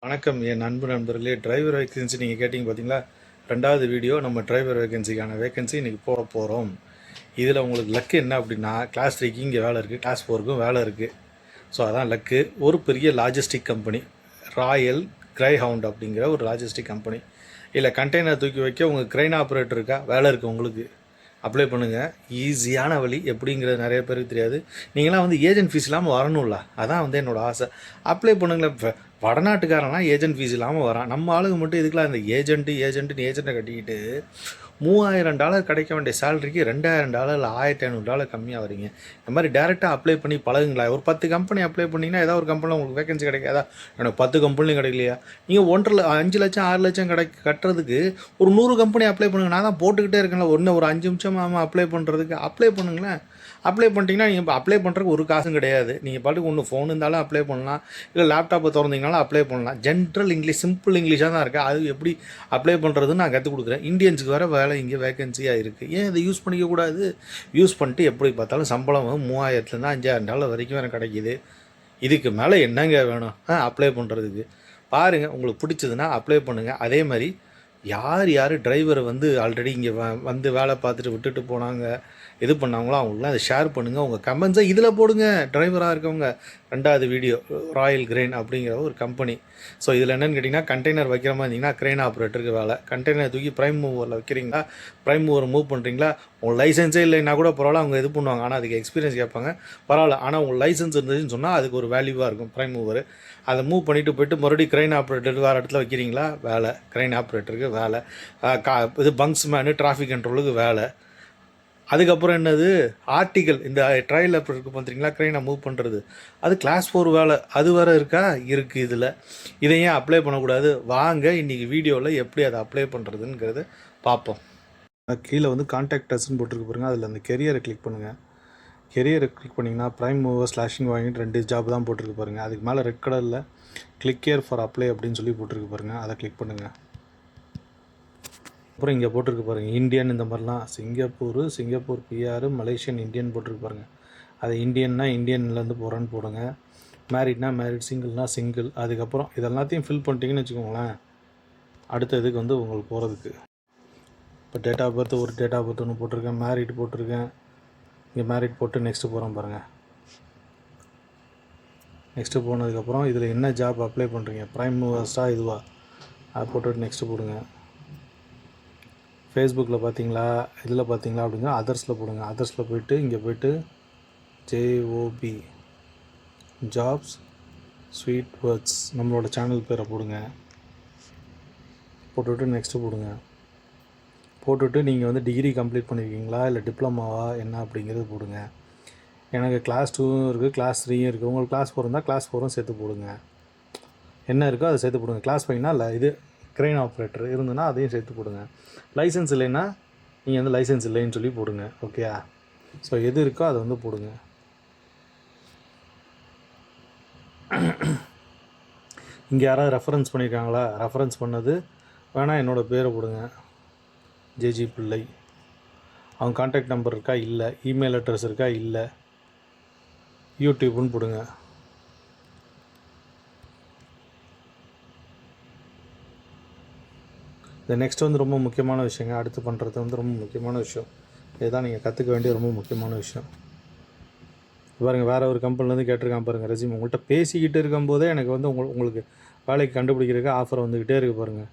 வணக்கம் என் நண்பர்களே. Driver vacancy நீங்கள் கேட்டிங்க பார்த்தீங்களா? ரெண்டாவது வீடியோ நம்ம டிரைவர் வேக்கன்சிக்கான வேக்கன்சி இன்றைக்கி போட போகிறோம். இதில் உங்களுக்கு லக்கு என்ன அப்படின்னா, கிளாஸ் 3க்கு இங்கே வேலை இருக்குது, கிளாஸ் 4க்கும் வேலை இருக்குது. ஸோ அதான் லக்கு. ஒரு பெரிய லாஜிஸ்டிக் கம்பெனி, ராயல் கிரைஹவுண்ட் அப்படிங்கிற ஒரு லாஜிஸ்டிக் கம்பெனி. இல்லை கண்டெய்னர் தூக்கி வைக்க உங்கள் க்ரெயின் ஆப்ரேட்டர் இருக்கா, வேலை இருக்குது உங்களுக்கு. அப்ளை பண்ணுங்கள். ஈஸியான வழி எப்படிங்கிறது நிறைய பேருக்கு தெரியாது. நீங்களாம் ஏஜென்ட் ஃபீஸ் இல்லாமல் வரணும்ல, அதான் என்னோடய ஆசை. அப்ளை பண்ணுங்களேன். இப்போ வடநாட்டுக்காரன்லாம் ஏஜென்ட் ஃபீஸ் இல்லாமல் வரான். நம்ம ஆளுங்க மட்டும் இதுக்கெலாம் இந்த ஏஜென்ட்டுன்னு ஏஜென்ட்டை கட்டிக்கிட்டு $3000 கிடைக்க வேண்டிய சேலரிக்கு $2000 இல்லை $1500 கம்மியாக வரீங்க. இந்த மாதிரி டேரெக்டாக அப்ளை பண்ணி பழகுங்களா. ஒரு 10 கம்பெனி அப்ளை பண்ணிங்கன்னா ஏதாவது ஒரு கம்பெனியில் உங்களுக்கு வேகன்சி கிடைக்காதா? எனக்கு 10 கம்பெனியும் கிடைக்கலையா? நீங்கள் 5 லட்சம் 6 லட்சம் கட்டுறதுக்கு ஒரு 100 கம்பெனி அப்ளை பண்ணுங்கள். நான் தான் போட்டுக்கிட்டே இருக்கேன்ல, ஒரு 5 நிமிஷம் அப்ளை பண்ணுறதுக்கு. அப்ளை பண்ணுங்களேன். அப்ளை பண்ணிட்டீங்கன்னா நீங்கள் இப்போ அப்ளை பண்ணுறதுக்கு ஒரு காசும் கிடையாது. நீங்கள் பாட்டுக்கு ஒன்று ஃபோன் இருந்தாலும் அப்ளை பண்ணலாம், இல்லை லேப்டாப்பை திறந்தீங்கனாலும் அப்ளை பண்ணலாம். ஜென்ரல் இங்கிலீஷ், சிம்பிள் இங்கிலீஷாக தான் இருக்குது. அது எப்படி அப்ளை பண்ணுறதுன்னு நான் கற்றுக் கொடுக்குறேன். இந்தியன்ஸுக்கு வர வேலை இங்கே வேகன்சியாக இருக்குது. ஏன் இதை யூஸ் பண்ணிக்கக்கூடாது? யூஸ் பண்ணிட்டு எப்படி பார்த்தாலும் சம்பளம் $3000 $5000 வரைக்கும் வேறு கிடைக்கிது. இதுக்கு மேலே என்னங்க வேணும் அப்ளை பண்ணுறதுக்கு? பாருங்கள், உங்களுக்கு பிடிச்சதுன்னா அப்ளை பண்ணுங்கள். அதே மாதிரி யார் டிரைவரை ஆல்ரெடி இங்கே வேலை பார்த்துட்டு விட்டுட்டு போனாங்க, இது பண்ணாங்களோ அவங்களாம் அதை ஷேர் பண்ணுங்கள். உங்கள் கமெண்ட்ஸை இதில் போடுங்க. டிரைவராக இருக்கவங்க. ரெண்டாவது வீடியோ ராயல் கிரெயின் அப்படிங்கிற ஒரு கம்பெனி. ஸோ இதில் என்னென்னு கேட்டிங்கன்னா, கண்டெய்னர் வைக்கிற மாதிரி இருந்தீங்கன்னா க்ரெயின் ஆப்ரேட்டருக்கு வேலை. கண்டெய்னர் தூக்கி ப்ரைம் மூவரில் வைக்கிறீங்களா, ப்ரைம் மூவர் மூவ் பண்ணுறீங்களா, உங்கள் லைசன்ஸே இல்லைன்னா கூட பரவாயில்ல, அவங்க இது பண்ணுவாங்க. ஆனால் அதுக்கு எக்ஸ்பீரியன்ஸ் கேட்பாங்க, பரவாயில்ல. ஆனால் உங்கள் லைசன்ஸ் இருந்துச்சுன்னு சொன்னால் அதுக்கு ஒரு வேல்யூவாக இருக்கும் ப்ரைம் மூவர். அதை மூவ் பண்ணிவிட்டு போய்ட்டு மறுபடியும் க்ரெயின் ஆப்ரேட்டருக்கு வேறு இடத்துல வைக்கிறீங்களா, வேலை. க்ரெயின் ஆப்ரேட்டருக்கு வேலை. இது பங்க்ஸ் மேனு, டிராஃபிக் கண்ட்ரோலுக்கு வேலை. அதுக்கப்புறம் என்னது, ஆர்டிக்கல் இந்த ட்ரையல் அப்புறம் இருக்குது பார்த்துறீங்களா, க்ரெயினை மூவ் பண்ணுறது, அது கிளாஸ் 4 வேலை. அது வேறு இருக்கா? இருக்குது இதில். இதை ஏன் அப்ளை பண்ணக்கூடாது? வாங்க இன்றைக்கி வீடியோவில் எப்படி அதை அப்ளை பண்ணுறதுங்கிறத பார்ப்போம். கீழே கான்டாக்ட் அஸ்ன்னு போட்டிருக்கு பாருங்கள், அதில் அந்த கெரியரை கிளிக் பண்ணுங்கள். கெரியரை கிளிக் பண்ணிங்கன்னா ப்ரைம் மூவர் ஸ்லாஷிங் வாங்கிட்டு 2 ஜாப் தான் போட்டிருக்கு பாருங்கள். அதுக்கு மேலே ரெட் கலரில் கிளிக் கேர் ஃபார் அப்ளை அப்படின்னு சொல்லி போட்டிருக்கு பாருங்கள், அதை கிளிக் பண்ணுங்கள். அப்புறம் இங்கே போட்டிருக்கு பாருங்கள், இந்தியன். இந்த மாதிரிலாம் சிங்கப்பூர் பிஆர், மலேசியன், இந்தியன் போட்டிருக்கு பாருங்கள். அது இந்தியன்னா இந்தியன்லேருந்து போகிறேன்னு போடுங்க. மேரிட்னா மேரிட், சிங்கிள்னா சிங்கிள். அதுக்கப்புறம் இதெல்லாத்தையும் ஃபில் பண்ணிட்டீங்கன்னு வச்சுக்கோங்களேன். அடுத்த இதுக்கு உங்களுக்கு போகிறதுக்கு இப்போ டேட் ஆஃப் பர்த், ஒரு டேட் ஆஃப் பர்த் ஒன்று போட்டிருக்கேன், மேரிட் போட்டிருக்கேன். இங்கே மேரிட் போட்டு நெக்ஸ்ட்டு போகிறோம் பாருங்கள். நெக்ஸ்ட்டு போனதுக்கப்புறம் இதில் என்ன ஜாப் அப்ளை பண்ணுறீங்க, ப்ரைம் மூவர்ஸா இதுவா, அதை போட்டுட்டு நெக்ஸ்ட்டு போடுங்க. ஃபேஸ்புக்கில் பார்த்தீங்களா, இதில் பார்த்தீங்களா அப்படிங்க, அதர்ஸில் போடுங்க. அதர்ஸில் போய்ட்டு இங்கே போய்ட்டு ஜேஓபி ஜாப்ஸ் ஸ்வீட் வேர்ட்ஸ் நம்மளோட சேனல் பேரை போடுங்க. போட்டுவிட்டு நெக்ஸ்ட்டு போடுங்க. போட்டுவிட்டு நீங்கள் டிகிரி கம்ப்ளீட் பண்ணியிருக்கீங்களா இல்லை டிப்ளமாவா என்ன அப்படிங்கிறது போடுங்க. எனக்கு கிளாஸ் 2வும் இருக்குது, கிளாஸ் 3யும் இருக்குது. உங்களுக்கு கிளாஸ் 4 இருந்தால் கிளாஸ் 4ம் சேர்த்து போடுங்க. என்ன இருக்கோ அதை சேர்த்து போடுங்க. கிளாஸ் 5னா இல்லை இது க்ரெயின் ஆப்ரேட்டர் இருந்துன்னா அதையும் சேர்த்து போடுங்க. லைசன்ஸ் இல்லைன்னா நீங்கள் லைசன்ஸ் இல்லைன்னு சொல்லி போடுங்க. ஓகே. ஸோ எது இருக்கோ அதை போடுங்க. இங்கே யாராவது ரெஃபரன்ஸ் பண்ணியிருக்காங்களா? ரெஃபரன்ஸ் பண்ணது வேணால் என்னோடய பேரை போடுங்க, ஜேஜி பிள்ளை. அவங்க கான்டாக்ட் நம்பர் இருக்கா? இல்லை. இமெயில் அட்ரஸ் இருக்கா? இல்லை. யூடியூப்னு போடுங்க. இந்த நெக்ஸ்ட் ரொம்ப முக்கியமான விஷயங்க. அடுத்து பண்ணுறது ரொம்ப முக்கியமான விஷயம். இதுதான் நீங்கள் கற்றுக்க வேண்டிய ரொம்ப முக்கியமான விஷயம். பாருங்கள், வேறு ஒரு கம்பெனிலேருந்து கேட்டிருக்கான் பாருங்கள் ரெஸ்யூம். உங்கள்கிட்ட பேசிக்கிட்டு இருக்கும்போதே எனக்கு உங்களுக்கு வேலைக்கு கண்டுபிடிக்கிறதுக்கு ஆஃபர் வந்துக்கிட்டே இருக்குது பாருங்கள்.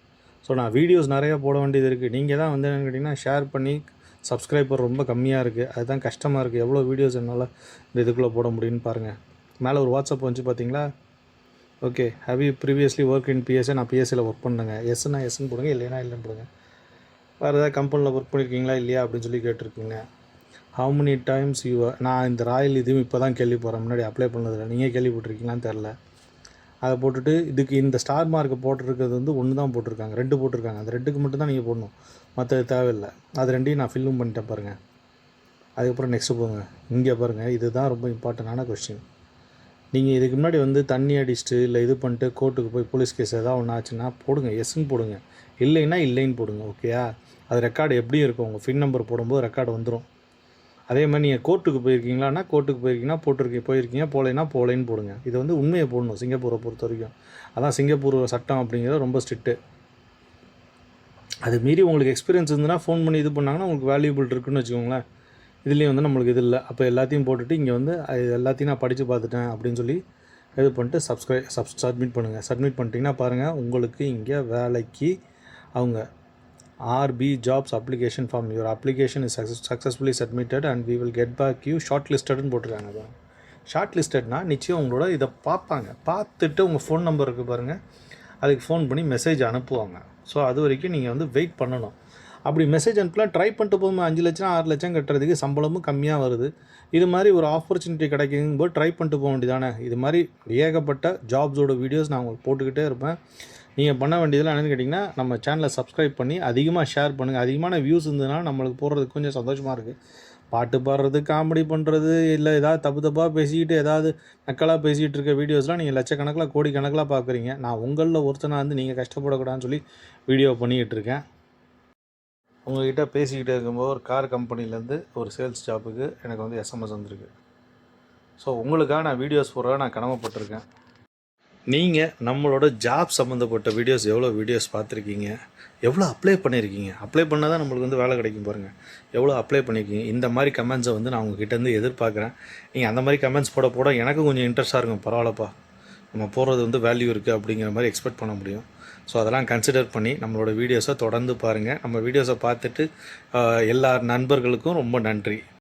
ஸோ நான் வீடியோஸ் நிறையா போட வேண்டியது இருக்குது. நீங்கள் தான் என்னென்னு கேட்டிங்கன்னா ஷேர் பண்ணி, சப்ஸ்கிரைபர் ரொம்ப கம்மியாக இருக்குது. அதுதான் கஷ்டமாக இருக்குது. எவ்வளோ வீடியோஸ் என்னால் இந்த இதுக்குள்ளே போட முடியும்னு பாருங்கள். மேலே ஒரு வாட்ஸ்அப் வந்து பார்த்தீங்களா? Okay. Have you previously work in PSA? நான் பிஎஸ்சியில் ஒர்க் பண்ணுங்க. எஸ்ன்னா எஸ்ன்னு போடுங்க, இல்லைனா இல்லைன்னு போடுங்க. வேறு ஏதாவது கம்பெனியில் ஒர்க் பண்ணியிருக்கீங்களா இல்லையா அப்படின்னு சொல்லி கேட்டிருக்கீங்க. ஹவு மெனி டைம்ஸ் நான் இந்த ராயல் இதுவும் இப்போ தான் கேள்விப்படுறேன், முன்னாடி அப்ளை பண்ணதில்லை. நீங்கள் கேள்விப்பட்டிருக்கீங்களான்னு தெரில. அதை போட்டுட்டு இதுக்கு இந்த ஸ்டார் மார்க்கை போட்டிருக்கிறது 1 தான் போட்டிருக்காங்க, 2 போட்டிருக்காங்க. அந்த 2க்கு மட்டும் தான் நீங்கள் போடணும், மற்றது தேவையில்லை. அது 2யும் நான் ஃபில்லும் பண்ணிட்டேன் பாருங்கள். அதுக்கப்புறம் நெக்ஸ்ட்டு போங்க. இங்கே பாருங்கள், இதுதான் ரொம்ப இம்பார்ட்டண்டான கொஸ்டின். நீங்கள் இதுக்கு முன்னாடி தண்ணி அடிச்சுட்டு இல்லை இது பண்ணிட்டு கோர்ட்டுக்கு போய் போலீஸ் கேஸ் எதாவது ஒன்று ஆச்சுன்னா போடுங்க, எஸ்ன்னு போடுங்க. இல்லைன்னா இல்லைன்னு போடுங்க. ஓகேயா? அது ரெக்கார்டு எப்படி இருக்கும், உங்கள் ஃபின் நம்பர் போடும்போது ரெக்கார்டு வந்துடும். அதே மாதிரி நீங்கள் கோர்ட்டுக்கு போயிருக்கீங்களான்னா கோர்ட்டுக்கு போயிருக்கீங்கன்னா போயிருக்கீங்க போகலைன்னா போகலைன்னு போடுங்க. இது வந்து உண்மையை போடணும் சிங்கப்பூரை பொறுத்த வரைக்கும். அதான் சிங்கப்பூர் சட்டம் அப்படிங்கிறது ரொம்ப ஸ்ட்ரிக்ட்டு. அது மீறி உங்களுக்கு எக்ஸ்பீரியன்ஸ் இருந்ததுன்னா ஃபோன் பண்ணி இது பண்ணாங்கன்னா உங்களுக்கு வேல்யூபிள் இருக்குன்னு வச்சுக்கோங்களேன். இதுலேயும் வந்து நம்மளுக்கு இது இல்லை. அப்போ எல்லாத்தையும் போட்டுட்டு இங்கே வந்து எல்லாத்தையும் நான் படித்து பார்த்துட்டேன் அப்படின்னு சொல்லி இது பண்ணிட்டு சப்மிட் பண்ணுங்கள். சப்மிட் பண்ணிட்டீங்கன்னா பாருங்கள், உங்களுக்கு இங்கே வேலைக்கு அவங்க RB jobs application form your application is successfully submitted and we will get back you short லிஸ்டட்னு போட்டிருக்காங்க. ஷார்ட் லிஸ்டட்னால் நிச்சயம் உங்களோட இதை பார்ப்பாங்க. பார்த்துட்டு உங்கள் ஃபோன் நம்பர் இருக்குது பாருங்கள், அதுக்கு ஃபோன் பண்ணி மெசேஜ் அனுப்புவாங்க. ஸோ அது வரைக்கும் நீங்கள் வந்து வெயிட் பண்ணணும். அப்படி மெசேஜ் அனுப்பலாம் ட்ரை பண்ணிட்டு போகும்போது 5 லட்சம் 6 லட்சம் கட்டுறதுக்கு சம்பளமும் கம்மியாக வருது. இது மாதிரி ஒரு ஆப்பர்ச்சுனிட்டி கிடைக்கும்போது ட்ரை பண்ணிட்டு போக வேண்டியதானே. இது மாதிரி ஏகப்பட்ட ஜாப்ஸோட வீடியோஸ் நான் உங்களுக்கு போட்டுக்கிட்டே இருப்பேன். நீங்கள் பண்ண வேண்டியதெல்லாம் என்னென்னு கேட்டிங்கன்னா, நம்ம சேனலை சப்ஸ்கிரைப் பண்ணி அதிகமாக ஷேர் பண்ணுங்கள். அதிகமான வியூஸ் இருந்ததுன்னா நம்மளுக்கு போடுறதுக்கு கொஞ்சம் சந்தோஷமாக இருக்குது. பாட்டு பாடுறது, காமெடி பண்ணுறது, இல்லை ஏதாவது தப்பாக பேசிக்கிட்டு ஏதாவது நக்கலாக பேசிகிட்டு இருக்க வீடியோஸ்லாம் நீங்கள் லட்சக்கணக்கில் கோடிக்கணக்கில் பார்க்குறீங்க. நான் உங்களில் ஒருத்தனாக வந்து நீங்கள் கஷ்டப்படக்கூடாதுன்னு சொல்லி வீடியோ பண்ணிக்கிட்டு இருக்கேன். உங்கள்கிட்ட பேசிக்கிட்டே இருக்கும்போது ஒரு கார் கம்பெனிலேருந்து ஒரு சேல்ஸ் ஜாப்புக்கு எனக்கு வந்து SMS வந்திருக்கு. ஸோ உங்களுக்காக நான் வீடியோஸ் போடுறத நான் கடமைப்பட்டிருக்கேன். நீங்கள் நம்மளோட ஜாப் சம்மந்தப்பட்ட வீடியோஸ் எவ்வளோ வீடியோஸ் பார்த்துருக்கீங்க, எவ்வளோ அப்ளை பண்ணியிருக்கீங்க, அப்ளை பண்ணால் தான் நம்மளுக்கு வந்து வேலை கிடைக்கும் பாருங்கள். எவ்வளோ அப்ளை பண்ணியிருக்கீங்க, இந்த மாதிரி கமெண்ட்ஸை வந்து நான் உங்ககிட்டேருந்து எதிர்பார்க்குறேன். நீங்கள் அந்த மாதிரி கமெண்ட்ஸ் போட எனக்கும் கொஞ்சம் இன்ட்ரெஸ்ட்டாக இருக்கும். பரவாயில்லப்பா, நம்ம போடுறது வந்து வேல்யூ இருக்குது அப்படிங்கிற மாதிரி எக்ஸ்பெக்ட் பண்ண முடியும். ஸோ அதெல்லாம் கன்சிடர் பண்ணி நம்மளோட வீடியோஸை தொடர்ந்து பாருங்கள். நம்ம வீடியோஸை பார்த்துட்டு எல்லா நண்பர்களுக்கும் ரொம்ப நன்றி.